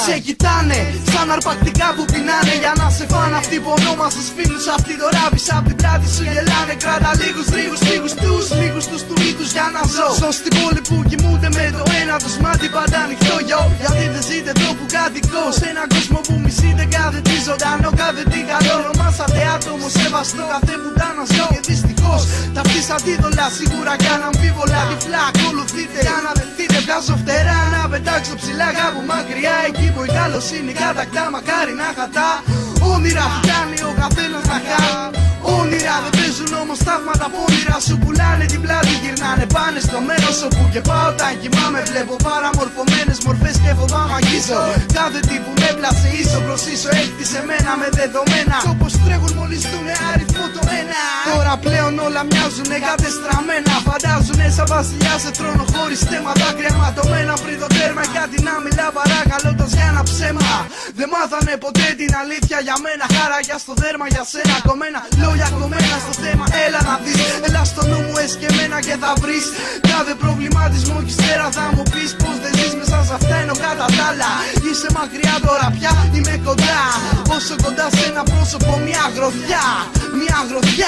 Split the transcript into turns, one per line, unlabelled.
Σε κοιτάνε σαν αρπακτικά που πεινάνε για να σε φάνε. Αυτοί που ονόμασες φίλους, αυτοί δωράβεις απ' την πλάτη σου γελάνε. Κράτα λίγους λίγους τους του είδους για να ζω. Ζω στην πόλη που κοιμούνται με το ένα τους μάτι πάντα ανοιχτό, yo. Γιατί δεν ζείτε εδώ που κατοικώ, σε έναν κόσμο που μισείτε κάθε τι ζωντανό, κάθε τι καλό. Ονομάσατε άτομο σεβαστό, κάθε που να ζω. Και δυστυχώς τα αυτής αντίδολα σίγουρα κι αναμφίβολα. Τυφλά ακολουθείτε για να δεχτείτε. Βγάζω φτερά να πετάξω ψηλά κάπου μακριά, εκεί που η καλοσύνη κατακτά. Μακάρι να χατά όνειρα που κάνει ο καθένας να χά. Όνειρα δεν παίζουν όμως θαύματα από όνειρα σου πουλάνε την πλάτη, γυρνάνε πάνε στο μέρος όπου και πάω. Όταν κοιμάμαι βλέπω παραμορφωμένες μορφές και φοβάμαι αγγίζω. Κάθε τι που με πλάσε ίσο προς ίσο έχει σε μένα με δεδομένα. Κι όπως τρέχουν μόλις δουνε αριθμό το ένα. Τώρα πλέον όλα μοιάζουνε κατεστραμμένα. Φαντάζουνε σαν βασιλιά σε θρόνο χωρίς θέμα. Δάκρυα ματωμένα πριν το τέρμα. Κάτι να μιλά παρακαλώντας για ένα ψέμα. Δεν μάθανε ποτέ την αλήθεια για μένα. Χάραγια στο δέρμα για σένα κομμένα. Λόγια κομμένα στο θέμα, έλα να δεις. Έλα στο νου μου εσκεμμένα και θα βρεις κάθε προβληματισμό κι ύστερα θα μου πεις πως δεν ζεις μέσα σε αυτά ενώ κατά τα άλλα είσαι μακριά, τώρα πια είμαι κοντά. Όσο κοντά σε ένα πρόσωπο μια γροθιά, μια γροθιά.